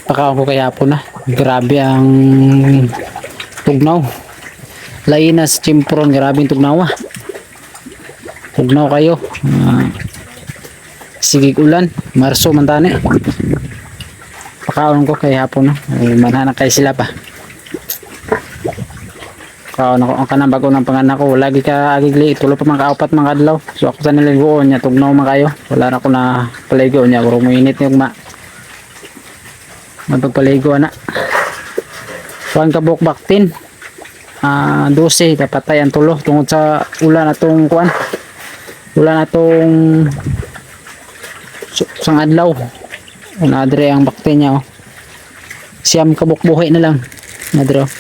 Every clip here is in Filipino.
Pakaon ko kaya po na. Grabe ang tugnaw. Lainas chimpron, grabe ang tugnaw ah. Tugnaw kayo. Sigig ulan, Marso man tani. Pakaon ko kaya hapon na. Manhanak kay sila pa. Kaon ako ang kanang bago ng panganak ko. Lagi ka agigli, tulo pa mga kaupat mga adlaw. So ako sa niligoon niya, tugnaw man kayo. Wala na ko na paligo niya, kung mainit niya ma. Magpagpaligo na. Kuan ka buok baktin. 12 kapatay ang tulo tungod sa ulan atong kuan. Ulan atong sang adlaw. Nadre ang baktin niya oh. Siyam ka buok buhay na lang. Nadre oh.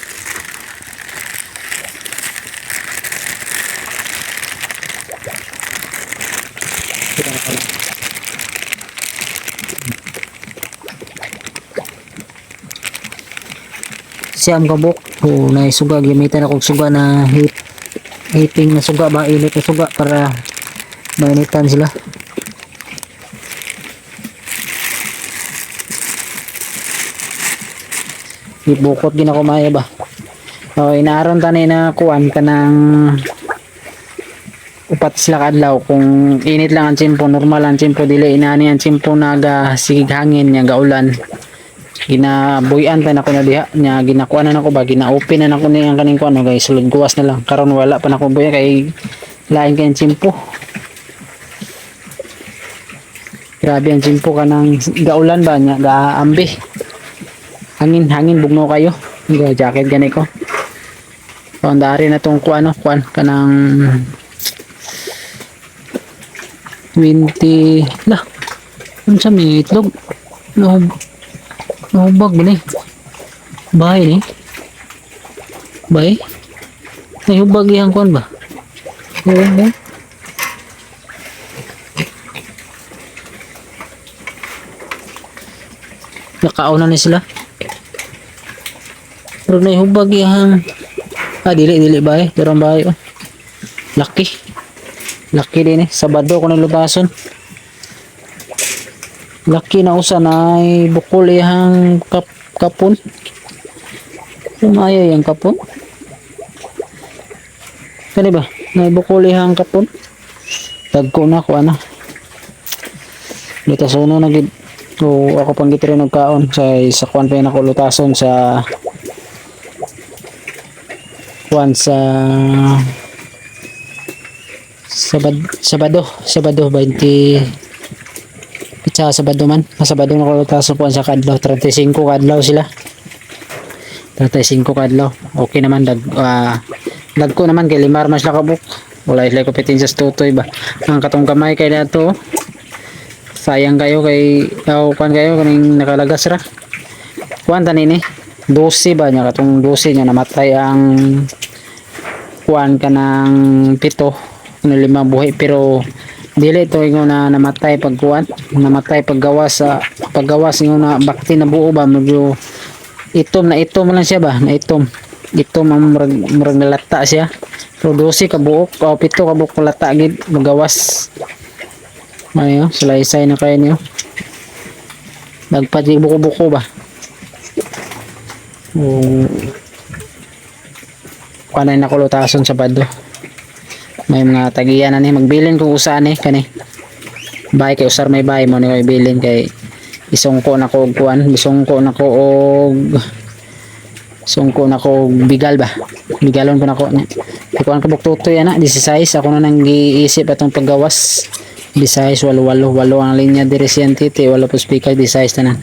Siyam kabuk o na suga gamitan akong suga na heating na suga ba init na suga para mainitan sila. Ibukot din ako maya ba o inaaron tani na kuan kanang upat sila kadlaw kung init lang ang tsimpo normal ang tsimpo dili inani ang tsimpo naga sigig hangin nya gaulan ginabuyan pa na ko na diha nya ginakuan na nako ba gina-open na nako ni ang kaning kuan guys sulod kuwas na lang karon wala pa nako buya kay lain kay tsimpo. Grabe ang tsimpo kanang gaulan ba nya gaambi hangin bugno kayo ga jacket gani ko pandari na tong kuan kanang 20 lah unsa may itlog nahubag ba ni bahay ni bahay nahubag yang kuan ba oo nakauna ni sila pero nahubag yang dili bahay darang bahay oh. Laki din eh. Sabado ko nilutason. Laki na usa na ay bukol ihang kapon. Sumaya yung kapon. Kani ba? Na bukol ihang kapon. Tagko na ko ana. Lutasono na gid. So ako pang gitri nagkaon sa kuan pa na ko lutason sa kuan sa Sabado 20 pitsa Sabado man Sabado na ko taso po sa kadlaw 35 kadlaw sila 35 kadlaw okay naman dagko naman kay limar mas lakabok wala sila kompetensya sa tutoy ba ang katong kamay kay nato sayang kayo kay kuan kayo kaning nakalagas ra kuan tanini 12 ba nya katong 12 nya namatay ang kuan kanang pito lima buhay pero dili to ingon na namatay pagkuan namatay paggawas ingon na bakti na buo ba medyo itom lang siya ba na itom ang murag nalata siya pero 12 ka buok o 7 ka buok lata gid magawas mayo sulaysay na kayo niyo nagpati buko ba kanay na kulutason sa bado may mga tagiyan na ni magbilin kung usaan kani bay kay usar may bay mo ni kay bilin kay isungko na ko og kuan isungko na ko og bigal ba bigalon ko na ko nya kuan ka buktutoy ana 16 ako na nang giisip atong paggawas 16 walo ang linya diri siyentite wala po speaker 16 tanan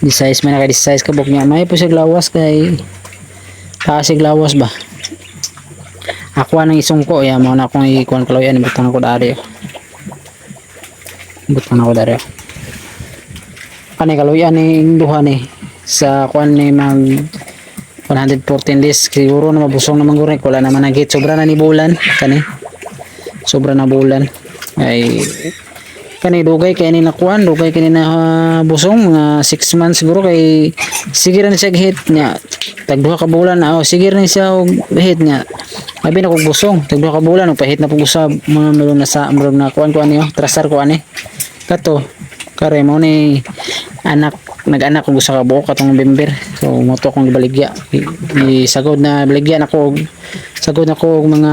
16 man na kay 16 ka buk nya may po sig lawas kay tasig lawas ba ako nang isungko ya mo na akong ikuan kaloyan butang ako dari kanay kaloyan ni duha ni sa kuan ni mag 114 days siguro na mabusong naman gurek wala naman nagit sobra na ni bulan kani sobra na bulan ay kani dugay kay ni nakuan dugay kay ni na busong mga 6 months siguro kay sige ra ni siya hit nya tagduha ka bulan na sige ra ni siya hit nya abi na kog busong tagduha ka bulan pahit na pug usab mga na kuan niyo trasar ko ani kato kare mo ni anak nag-anak kung gusto ka buok katong November. So moto kong ibaligya. Isagod na baligyan ako sagod ako og mga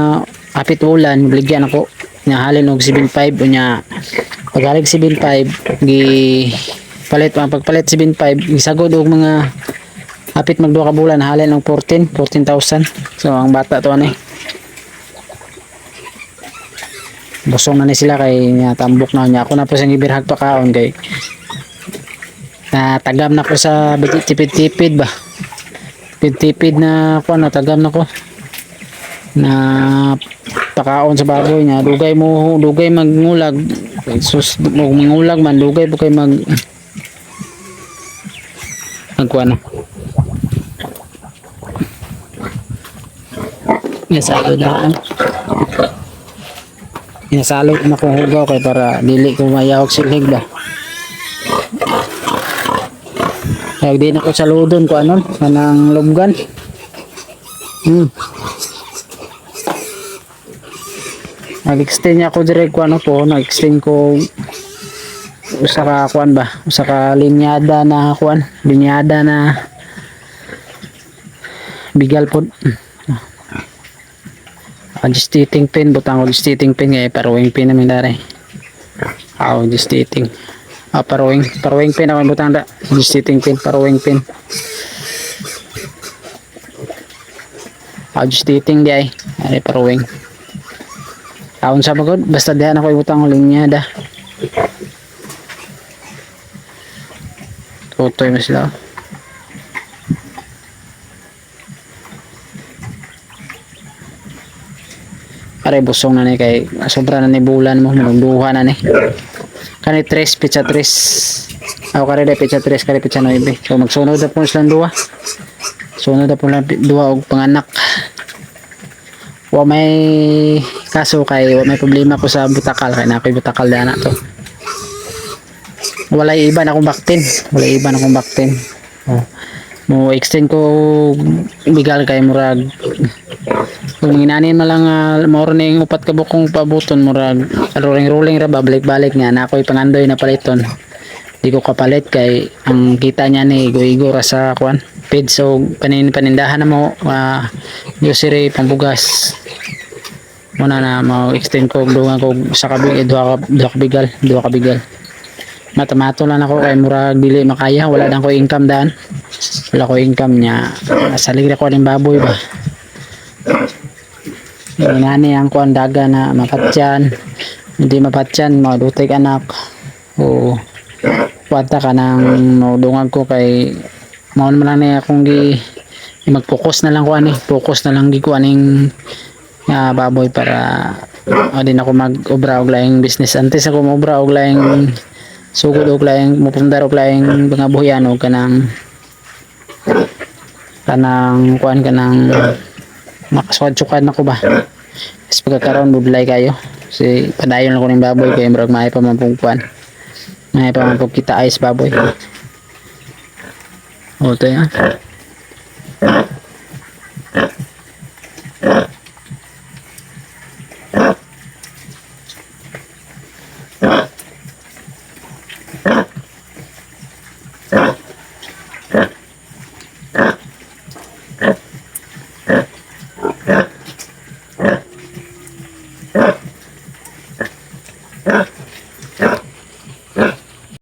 apit ulan baligyan ako nya halin og 7.5 unya paghalig 7.5 gi palit ang pagpalit 7.5 isagod og mga apit magduha ka bulan halin og 14,000. So ang bata to ani busong na ni sila kay tambok na niya ako na po sa gibirhag pa kaon kay tagam na ko sa tipid-tipid ba tipid-tipid na ko na tagam na ko na pakaon sa baboy niya dugay magngulag sus mangulag man dugay po kay magkuha na nasalo na inasalo na kong hugaw kay para dili ko mayawag silig ba kaya di na ko saludon ko anon kanang lubgan nag-extend niya ako direct ko ano po nag-extend ko usa ka kuan ba usa ka linyada na kuan linyada na bigal po gestating pin butang ko gestating pin kaya paruwing pin namin dari gestating paruwing pin ako butang da gestating pin paruwing pin gestating di ay paruwing kaon sa bagod basta dihan ako ibutang ko linya da tutoy mo sila pare busong na ni kay sobra na ni bulan mo magduha na ni kani 3 pizza 3 ako kare de pizza 3 kare pizza 9 so magsunod na po silang duha sunod na po lang duha og panganak wa may kaso kay wa may problema ko sa butakal kay na ako'y butakal na to walay iba na akong baktin mo extend ko bigal kay murag kung inanin mo lang morning upat ka bukong pabuton murag rolling ra balik nga na ako'y pangandoy na paliton di ko kapalit kay ang kita niya ni igo ra sa kwan feed so panindahan na mo grocery pambugas muna na mo extend ko duha ko sa kabig duha ka bigal matamato lang ako kay murag dili makaya wala na ko income daan wala ko income niya salig ra ko ning baboy ba ngani ang kuan daga na mapatyan hindi mapatyan madutay anak o wata ka nang maudungag ko kay maon man na akong mag-focus na lang ko ani focus na lang gi ko aning baboy para din ako mag-obra og laing business antes ako mag-obra og laing sugod og laing mupundar og laing mga buhian og kanang kuan kanang makaswadsukan ako ba is pagkakaroon budlay kayo kasi padayon ako ng baboy kaya murag maay pa mampungkuan maay pa mampungkita ayos baboy o ito yan